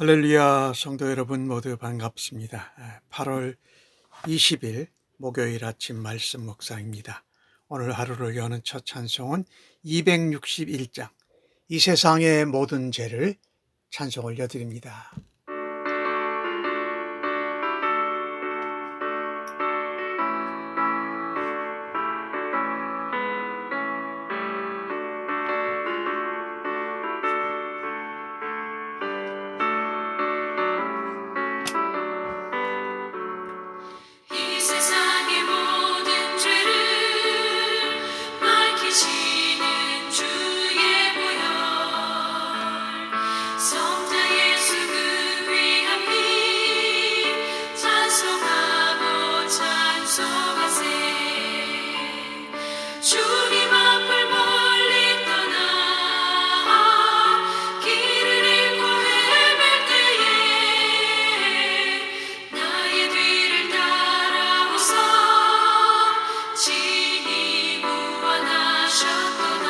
할렐루야, 성도 여러분 모두 반갑습니다. 8월 20일 목요일 아침 말씀 묵상입니다. 오늘 하루를 여는 첫 찬송은 261장 이 세상의 모든 죄를 찬송 올려드립니다. 이 세상의 모든 죄를 밝히시는 주의 보혈, 성자 예수 그 귀한 피 찬송하고 찬송하세. 주님 앞을 멀리 떠나 길을 잃고 헤맬 때에 나의 뒤를 따라오사 친히 구원하셨도다.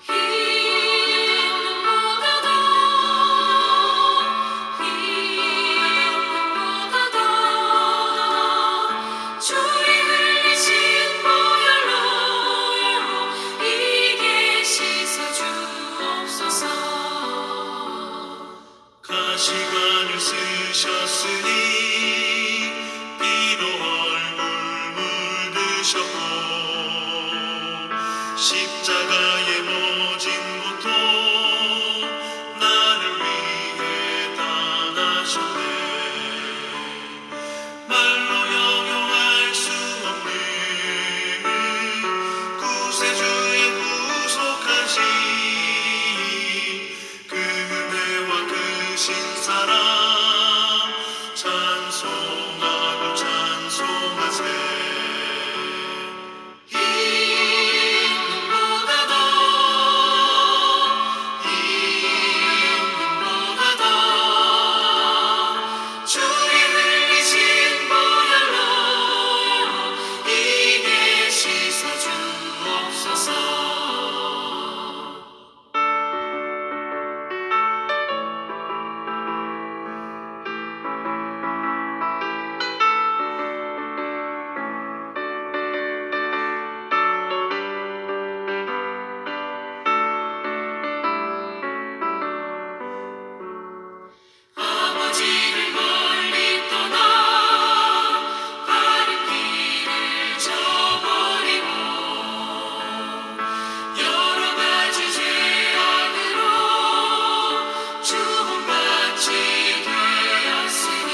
흰 눈보다도 주의 흘리신 보혈로 이게 씻어주옵소서. 가시관을 쓰셨으니 피로 얼굴 물드셨고 십자가의 모진 고통 나를 위해 당하셨네. 말로 형용할 수 없는 구세주의 구속하신 그 은혜와 크신 사랑 찬송하고 찬송하세. 흰 눈보다도 주의 흘리신 보혈로 이게 씻어주옵소서. 아버지를 멀리 떠나 바른 길을 저버리고 여러 가지 죄악으로 주문받지 되었으니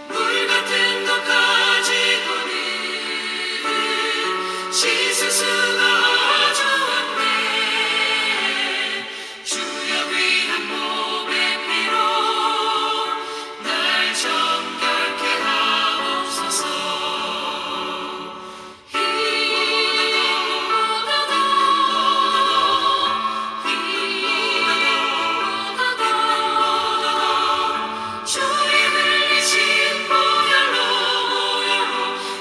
물 같은 것 가지고는 씻을 수가 아주 없네. 주여 귀한 몸의 피로 날 정결케 하옵소서. 주의 흘리신 보혈로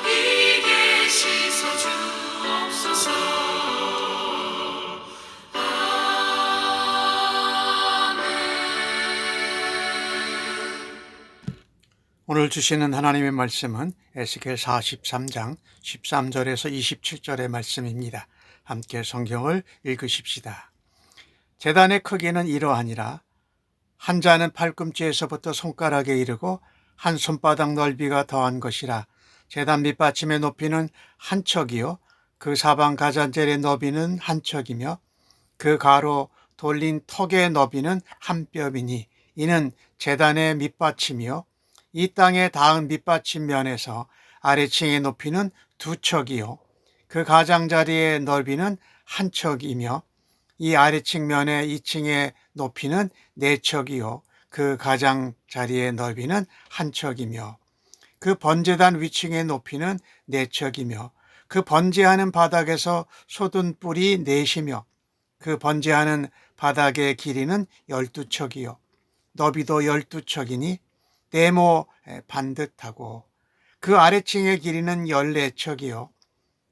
이게 씻어주옵소서. 오늘 주시는 하나님의 말씀은 에스겔 43장 13절에서 27절의 말씀입니다. 함께 성경을 읽으십시다. 제단의 크기는 이러하니라. 한 자는 팔꿈치에서부터 손가락에 이르고 한 손바닥 넓이가 더한 것이라. 제단 밑받침의 높이는 한 척이요 그 사방 가장자리의 너비는 한 척이며 그 가로 돌린 턱의 너비는 한 뼘이니 이는 제단의 밑받침이요 이 땅에 닿은 밑받침 면에서 아래층의 높이는 두 척이요 그 가장자리의 넓이는 한 척이며 이 아래층 면의 2층의 높이는 네 척이요 그 가장자리의 넓이는 한 척이며 그 번제단 위층의 높이는 네 척이며 그 번제하는 바닥에서 솟은 뿔이 넷이며 그 번제하는 바닥의 길이는 12척이요 너비도 12척이니 네모 반듯하고 그 아래층의 길이는 14척이요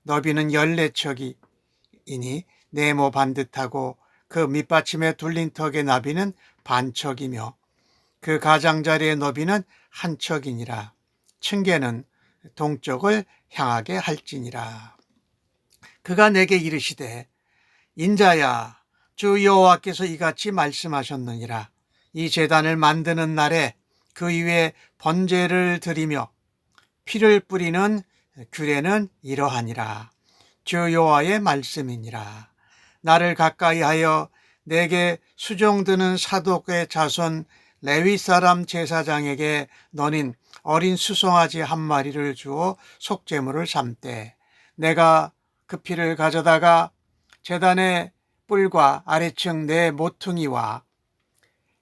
너비는 14척이니 네모 반듯하고 그 밑받침에 둘린 턱의 나비는 반척이며 그 가장자리의 너비는 한 척이니라. 층계는 동쪽을 향하게 할지니라. 그가 내게 이르시되 인자야 주 여호와께서 이같이 말씀하셨느니라. 이 제단을 만드는 날에 그 위에 번제를 드리며 피를 뿌리는 규례는 이러하니라. 주 여호와의 말씀이니라. 나를 가까이하여 내게 수종드는 사독의 자손 레위 사람 제사장에게 너는 어린 수송아지 한 마리를 주어 속죄물을 삼되 내가 그 피를 가져다가 제단의 뿔과 아래층 내 모퉁이와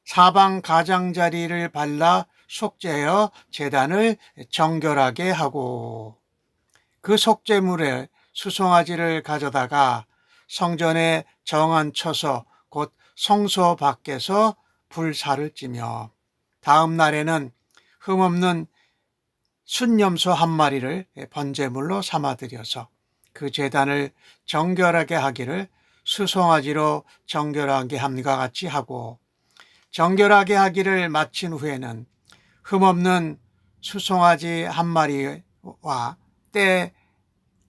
사방 가장자리를 발라 속죄하여 제단을 정결하게 하고 그 속죄물에 수송아지를 가져다가 성전에 정한 쳐서 곧 성소 밖에서 불사를 찌며 다음 날에는 흠없는 순염소 한 마리를 번제물로 삼아들여서 그 제단을 정결하게 하기를 수송아지로 정결하게 함과 같이 하고 정결하게 하기를 마친 후에는 흠없는 수송아지 한 마리와 때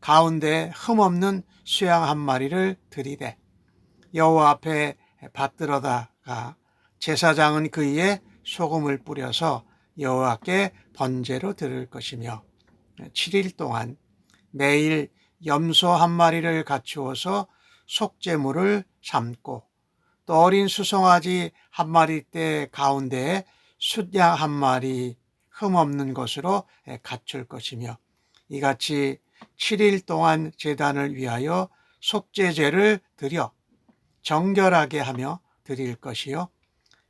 가운데 흠없는 수양 한 마리를 들이되 여호와 앞에 받들어다가 제사장은 그 위에 소금을 뿌려서 여호와께 번제로 드릴 것이며 7일 동안 매일 염소 한 마리를 갖추어서 속죄물을 삼고 또 어린 수송아지 한 마리 때 가운데에 숫양 한 마리 흠없는 것으로 갖출 것이며 이같이 7일 동안 제단을 위하여 속죄제를 드려 정결하게 하며 드릴 것이요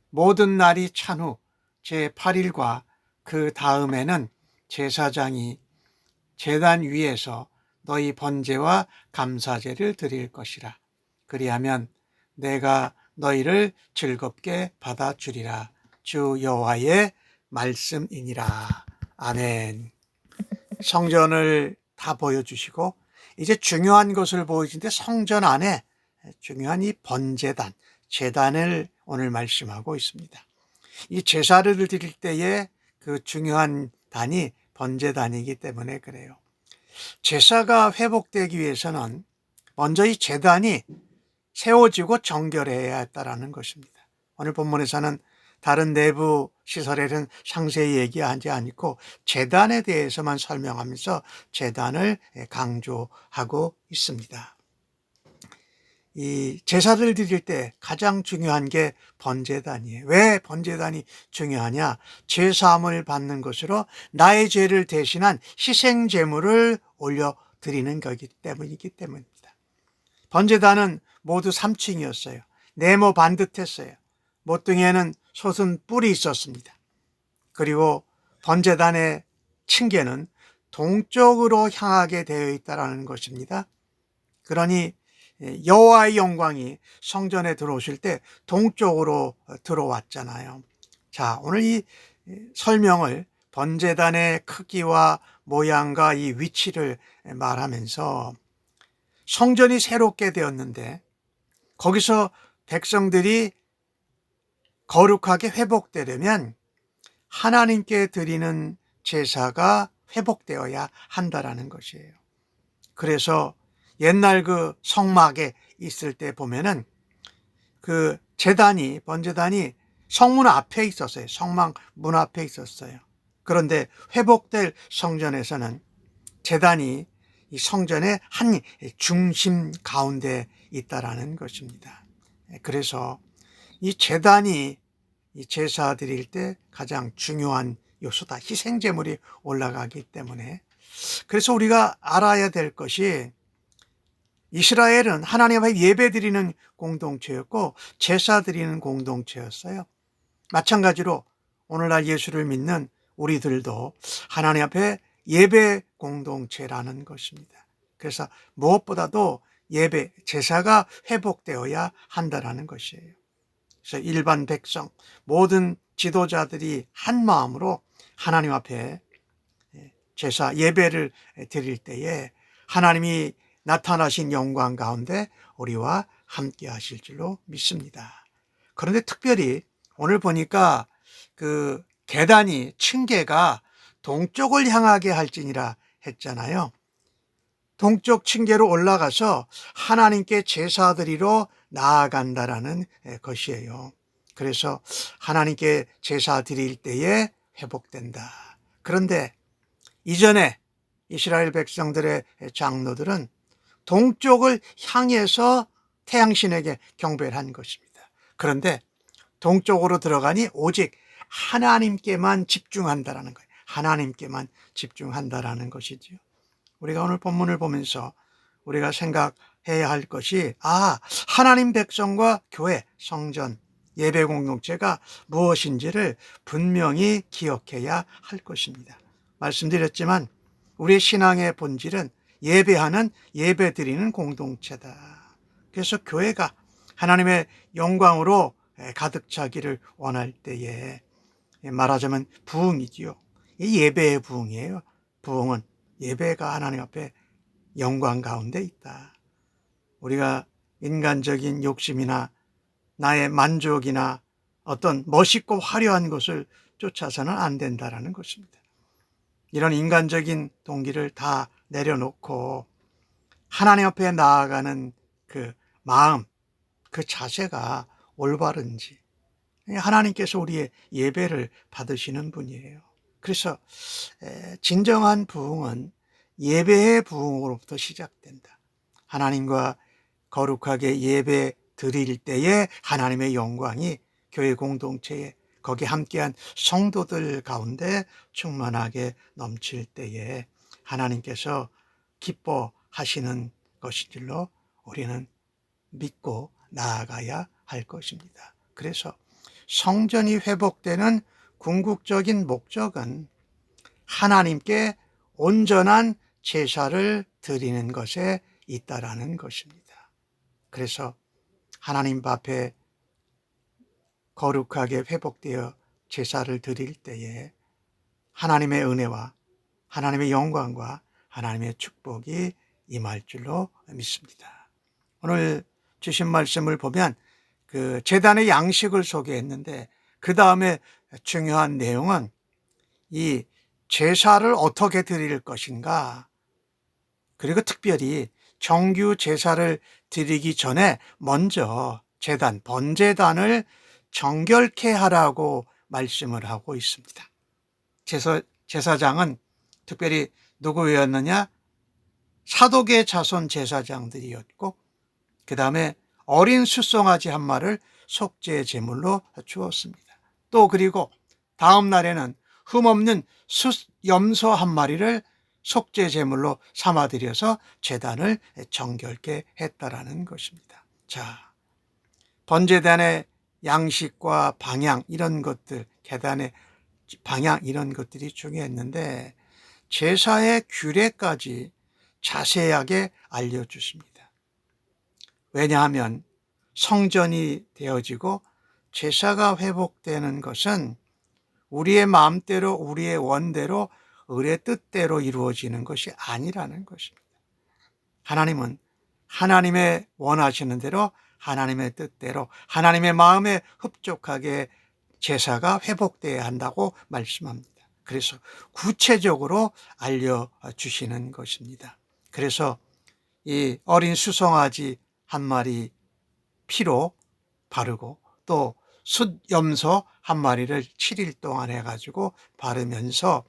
모든 날이 찬 후 제8일과 그 다음에는 제사장이 제단 위에서 너희 번제와 감사제를 드릴 것이라. 그리하면 내가 너희를 즐겁게 받아주리라. 주 여호와의 말씀이니라. 아멘. 성전을 다 보여주시고 이제 중요한 것을 보여주는데 성전 안에 중요한 이 번제단, 제단을 오늘 말씀하고 있습니다. 이 제사를 드릴 때에 그 중요한 단이 번제단이기 때문에 그래요. 제사가 회복되기 위해서는 먼저 이 제단이 세워지고 정결해야 했다라는 것입니다. 오늘 본문에서는 다른 내부 시설에는 상세히 얘기하지 않고 제단에 대해서만 설명하면서 제단을 강조하고 있습니다. 이 제사를 드릴 때 가장 중요한 게 번제단이에요. 왜 번제단이 중요하냐? 제사함을 받는 것으로 나의 죄를 대신한 희생 제물을 올려드리는 거기 때문이기 때문입니다. 번제단은 모두 3층이었어요. 네모 반듯했어요. 모퉁이에는 솟은 뿔이 있었습니다. 그리고 번제단의 층계는 동쪽으로 향하게 되어 있다는 것입니다. 그러니 여호와의 영광이 성전에 들어오실 때 동쪽으로 들어왔잖아요. 자, 오늘 이 설명을 번제단의 크기와 모양과 이 위치를 말하면서 성전이 새롭게 되었는데 거기서 백성들이 거룩하게 회복되려면 하나님께 드리는 제사가 회복되어야 한다라는 것이에요. 그래서 옛날 그 성막에 있을 때 보면은 그 제단이, 번제단이 성문 앞에 있었어요. 성막 문 앞에 있었어요. 그런데 회복될 성전에서는 제단이 이 성전의 한 중심 가운데 있다라는 것입니다. 그래서 이 제단이 이 제사 드릴 때 가장 중요한 요소다. 희생제물이 올라가기 때문에. 그래서 우리가 알아야 될 것이 이스라엘은 하나님 앞에 예배 드리는 공동체였고 제사 드리는 공동체였어요. 마찬가지로 오늘날 예수를 믿는 우리들도 하나님 앞에 예배 공동체라는 것입니다. 그래서 무엇보다도 예배, 제사가 회복되어야 한다는 것이에요. 그래서 일반 백성, 모든 지도자들이 한 마음으로 하나님 앞에 제사, 예배를 드릴 때에 하나님이 나타나신 영광 가운데 우리와 함께 하실 줄로 믿습니다. 그런데 특별히 오늘 보니까 그 계단이 층계가 동쪽을 향하게 할지니라 했잖아요. 동쪽 층계로 올라가서 하나님께 제사 드리러 나아간다라는 것이에요. 그래서 하나님께 제사 드릴 때에 회복된다. 그런데 이전에 이스라엘 백성들의 장로들은 동쪽을 향해서 태양신에게 경배를 한 것입니다. 그런데 동쪽으로 들어가니 오직 하나님께만 집중한다라는 거예요. 하나님께만 집중한다라는 것이죠. 우리가 오늘 본문을 보면서 우리가 생각해야 할 것이 하나님 백성과 교회, 성전, 예배 공동체가 무엇인지를 분명히 기억해야 할 것입니다. 말씀드렸지만 우리의 신앙의 본질은 예배하는, 예배드리는 공동체다. 그래서 교회가 하나님의 영광으로 가득 차기를 원할 때에 말하자면 부흥이지요. 이 예배의 부흥이에요. 부흥은 예배가 하나님 앞에 영광 가운데 있다. 우리가 인간적인 욕심이나 나의 만족이나 어떤 멋있고 화려한 것을 쫓아서는 안 된다라는 것입니다. 이런 인간적인 동기를 다 내려놓고 하나님 앞에 나아가는 그 마음, 그 자세가 올바른지 하나님께서 우리의 예배를 받으시는 분이에요. 그래서 진정한 부흥은 예배의 부흥으로부터 시작된다. 하나님과 거룩하게 예배 드릴 때에 하나님의 영광이 교회 공동체에 거기 함께한 성도들 가운데 충만하게 넘칠 때에 하나님께서 기뻐하시는 것인 줄로 우리는 믿고 나아가야 할 것입니다. 그래서 성전이 회복되는 궁극적인 목적은 하나님께 온전한 제사를 드리는 것에 있다라는 것입니다. 그래서 하나님 앞에 거룩하게 회복되어 제사를 드릴 때에 하나님의 은혜와 하나님의 영광과 하나님의 축복이 임할 줄로 믿습니다. 오늘 주신 말씀을 보면 그 제단의 양식을 소개했는데 그 다음에 중요한 내용은 이 제사를 어떻게 드릴 것인가, 그리고 특별히 정규 제사를 드리기 전에 먼저 제단, 번제단을 정결케 하라고 말씀을 하고 있습니다. 제사장은 특별히 누구였느냐? 사독의 자손 제사장들이었고 그 다음에 어린 숫송아지 한 마리를 속죄 제물로 주었습니다. 또 그리고 다음 날에는 흠없는 염소 한 마리를 속죄 제물로 삼아들여서 제단을 정결케 했다라는 것입니다. 자, 번제단의 양식과 방향 이런 것들, 계단의 방향 이런 것들이 중요했는데 제사의 규례까지 자세하게 알려주십니다. 왜냐하면 성전이 되어지고 제사가 회복되는 것은 우리의 마음대로 우리의 원대로 의의 뜻대로 이루어지는 것이 아니라는 것입니다. 하나님은 하나님의 원하시는 대로 하나님의 뜻대로 하나님의 마음에 흡족하게 제사가 회복되어야 한다고 말씀합니다. 그래서 구체적으로 알려주시는 것입니다. 그래서 이 어린 수송아지 한 마리 피로 바르고 또 숫염소 한 마리를 7일 동안 해가지고 바르면서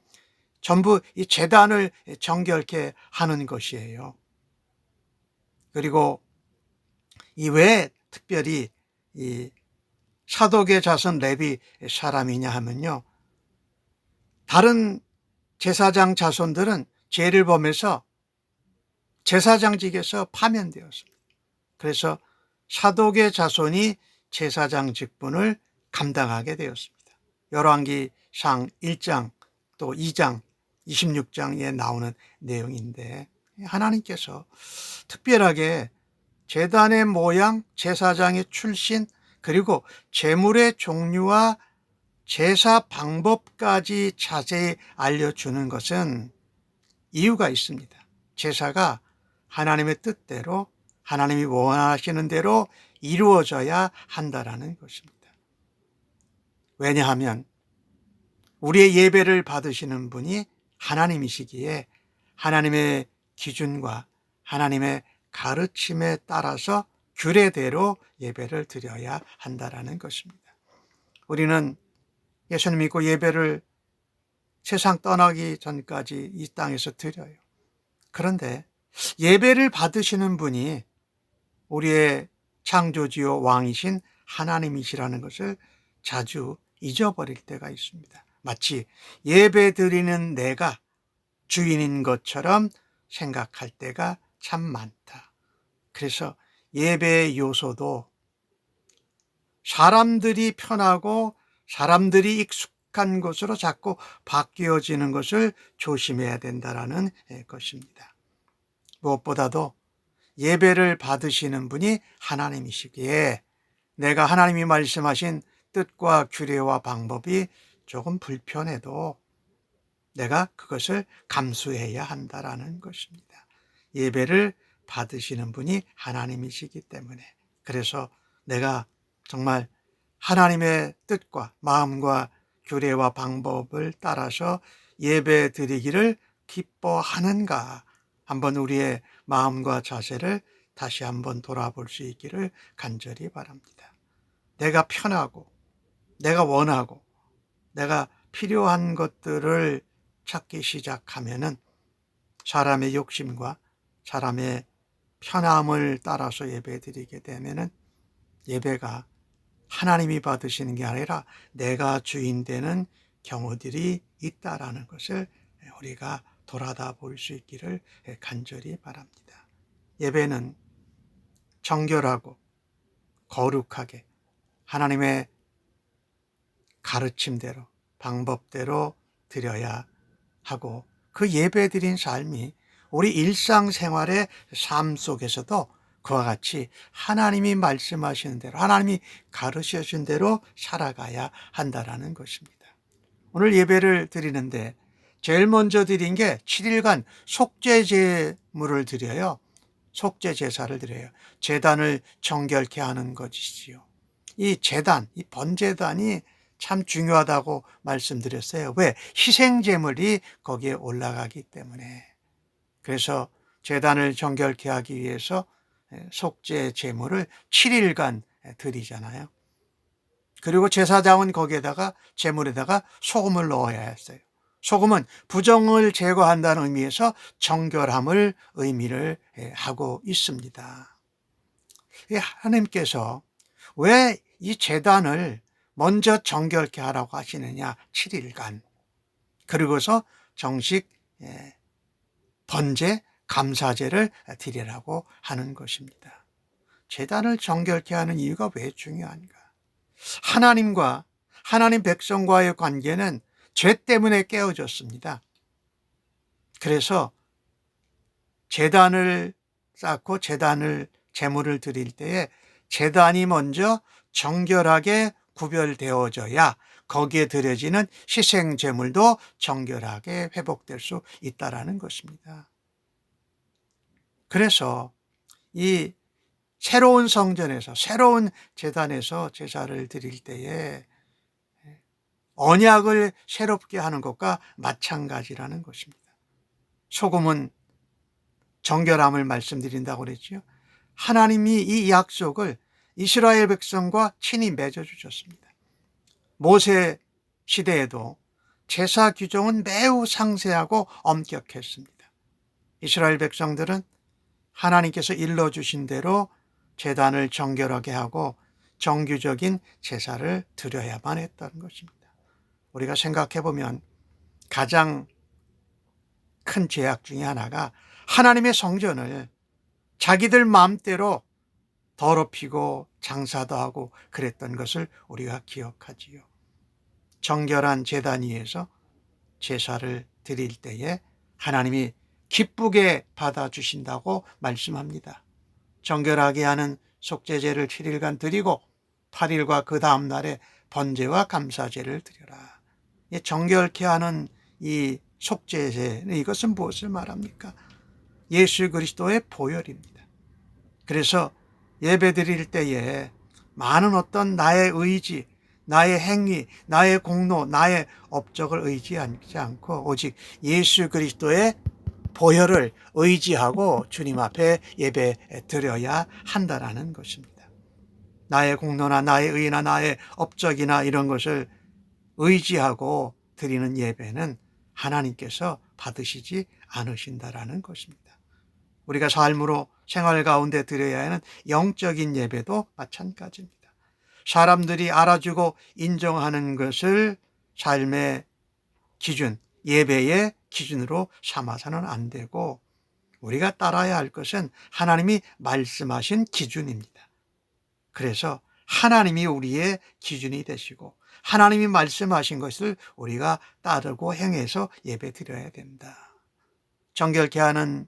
전부 이 제단을 정결케 하는 것이에요. 그리고 이 왜 특별히 이 사독의 자손 레위 사람이냐 하면요, 다른 제사장 자손들은 죄를 범해서 제사장직에서 파면되었습니다. 그래서 사독의 자손이 제사장 직분을 감당하게 되었습니다. 열왕기상 1장 또 2장 26장에 나오는 내용인데 하나님께서 특별하게 제단의 모양, 제사장의 출신, 그리고 제물의 종류와 제사 방법까지 자세히 알려주는 것은 이유가 있습니다. 제사가 하나님의 뜻대로 하나님이 원하시는 대로 이루어져야 한다라는 것입니다. 왜냐하면 우리의 예배를 받으시는 분이 하나님이시기에 하나님의 기준과 하나님의 가르침에 따라서 규례대로 예배를 드려야 한다라는 것입니다. 우리는 예수님 믿고 예배를 세상 떠나기 전까지 이 땅에서 드려요. 그런데 예배를 받으시는 분이 우리의 창조주요 왕이신 하나님이시라는 것을 자주 잊어버릴 때가 있습니다. 마치 예배 드리는 내가 주인인 것처럼 생각할 때가 참 많다. 그래서 예배의 요소도 사람들이 편하고 사람들이 익숙한 것으로 자꾸 바뀌어지는 것을 조심해야 된다는 것입니다. 무엇보다도 예배를 받으시는 분이 하나님이시기에 내가 하나님이 말씀하신 뜻과 규례와 방법이 조금 불편해도 내가 그것을 감수해야 한다라는 것입니다. 예배를 받으시는 분이 하나님이시기 때문에. 그래서 내가 정말 하나님의 뜻과 마음과 규례와 방법을 따라서 예배 드리기를 기뻐하는가, 한번 우리의 마음과 자세를 다시 한번 돌아볼 수 있기를 간절히 바랍니다. 내가 편하고 내가 원하고 내가 필요한 것들을 찾기 시작하면은 사람의 욕심과 사람의 편함을 따라서 예배 드리게 되면은 예배가 하나님이 받으시는 게 아니라 내가 주인 되는 경우들이 있다라는 것을 우리가 돌아다 볼 수 있기를 간절히 바랍니다. 예배는 정결하고 거룩하게 하나님의 가르침대로 방법대로 드려야 하고, 그 예배 드린 삶이 우리 일상생활의 삶 속에서도 그와 같이 하나님이 말씀하시는 대로 하나님이 가르쳐 준 대로 살아가야 한다라는 것입니다. 오늘 예배를 드리는데 제일 먼저 드린 게 7일간 속죄제물을 드려요. 속죄제사를 드려요. 제단을 정결케 하는 것이지요. 이 제단, 이 번제단이 참 중요하다고 말씀드렸어요. 왜? 희생제물이 거기에 올라가기 때문에. 그래서 제단을 정결케 하기 위해서 속죄제물을 7일간 드리잖아요. 그리고 제사장은 거기에다가 제물에다가 소금을 넣어야 했어요. 소금은 부정을 제거한다는 의미에서 정결함을 의미를 하고 있습니다. 하나님께서 왜 이 제단을 먼저 정결케 하라고 하시느냐, 7일간. 그리고서 정식 번제, 감사제를 드리라고 하는 것입니다. 제단을 정결케 하는 이유가 왜 중요한가? 하나님과 하나님 백성과의 관계는 죄 때문에 깨어졌습니다. 그래서 제단을 쌓고 제물을 드릴 때에 제단이 먼저 정결하게 구별되어져야 거기에 드려지는 희생제물도 정결하게 회복될 수 있다라는 것입니다. 그래서 이 새로운 성전에서 새로운 제단에서 제사를 드릴 때에 언약을 새롭게 하는 것과 마찬가지라는 것입니다. 소금은 정결함을 말씀드린다고 그랬죠. 하나님이 이 약속을 이스라엘 백성과 친히 맺어주셨습니다. 모세 시대에도 제사 규정은 매우 상세하고 엄격했습니다. 이스라엘 백성들은 하나님께서 일러주신 대로 제단을 정결하게 하고 정규적인 제사를 드려야만 했던 것입니다. 우리가 생각해 보면 가장 큰 죄악 중에 하나가 하나님의 성전을 자기들 마음대로 더럽히고 장사도 하고 그랬던 것을 우리가 기억하지요. 정결한 제단 위에서 제사를 드릴 때에 하나님이 기쁘게 받아주신다고 말씀합니다. 정결하게 하는 속죄제를 7일간 드리고 8일과 그 다음 날에 번제와 감사제를 드려라. 정결케 하는 이 속죄제, 이것은 무엇을 말합니까? 예수 그리스도의 보혈입니다. 그래서 예배 드릴 때에 많은 어떤 나의 의지, 나의 행위, 나의 공로, 나의 업적을 의지하지 않고 오직 예수 그리스도의 보혈을 의지하고 주님 앞에 예배 드려야 한다라는 것입니다. 나의 공로나 나의 의나 나의 업적이나 이런 것을 의지하고 드리는 예배는 하나님께서 받으시지 않으신다라는 것입니다. 우리가 삶으로 생활 가운데 드려야 하는 영적인 예배도 마찬가지입니다. 사람들이 알아주고 인정하는 것을 삶의 기준, 예배의 기준으로 삼아서는 안 되고 우리가 따라야 할 것은 하나님이 말씀하신 기준입니다. 그래서 하나님이 우리의 기준이 되시고 하나님이 말씀하신 것을 우리가 따르고 행해서 예배 드려야 된다. 정결케 하는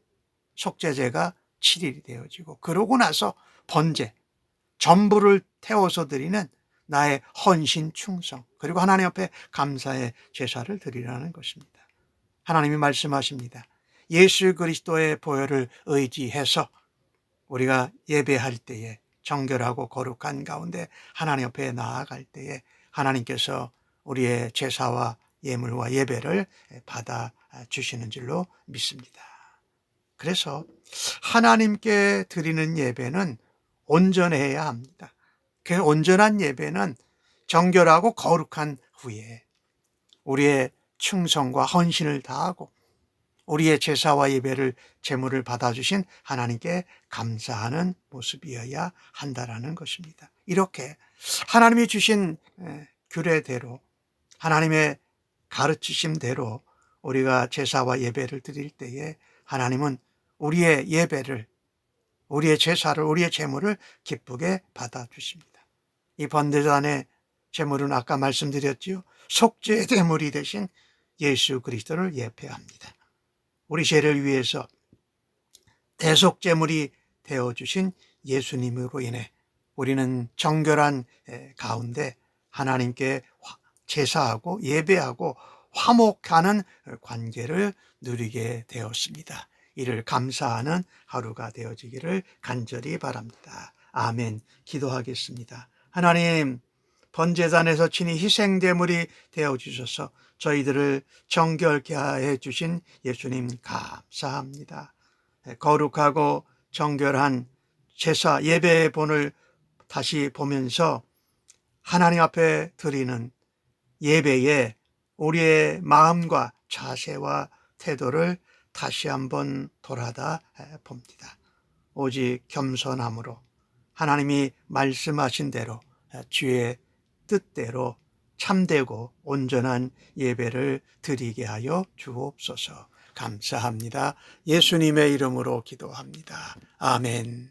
속죄제가 7일이 되어지고 그러고 나서 번제, 전부를 태워서 드리는 나의 헌신 충성, 그리고 하나님 앞에 감사의 제사를 드리라는 것입니다. 하나님이 말씀하십니다. 예수 그리스도의 보혈을 의지해서 우리가 예배할 때에 정결하고 거룩한 가운데 하나님 앞에 나아갈 때에 하나님께서 우리의 제사와 예물과 예배를 받아 주시는 줄로 믿습니다. 그래서 하나님께 드리는 예배는 온전해야 합니다. 그 온전한 예배는 정결하고 거룩한 후에 우리의 충성과 헌신을 다하고 우리의 제사와 예배를 제물을 받아주신 하나님께 감사하는 모습이어야 한다라는 것입니다. 이렇게 하나님이 주신 규례대로 하나님의 가르치심대로 우리가 제사와 예배를 드릴 때에 하나님은 우리의 예배를, 우리의 제사를, 우리의 제물을 기쁘게 받아주십니다. 이 번제단의 제물은 아까 말씀드렸지요. 속죄 제물이 되신 예수 그리스도를 예표합니다. 우리 죄를 위해서 대속제물이 되어주신 예수님으로 인해 우리는 정결한 가운데 하나님께 제사하고 예배하고 화목하는 관계를 누리게 되었습니다. 이를 감사하는 하루가 되어지기를 간절히 바랍니다. 아멘. 기도하겠습니다. 하나님, 번제단에서 친히 희생제물이 되어주셔서 저희들을 정결케 해 주신 예수님 감사합니다. 거룩하고 정결한 제사 예배의 본을 다시 보면서 하나님 앞에 드리는 예배에 우리의 마음과 자세와 태도를 다시 한번 돌아다 봅니다. 오직 겸손함으로 하나님이 말씀하신 대로 주의 뜻대로 참되고 온전한 예배를 드리게 하여 주옵소서. 감사합니다. 예수님의 이름으로 기도합니다. 아멘.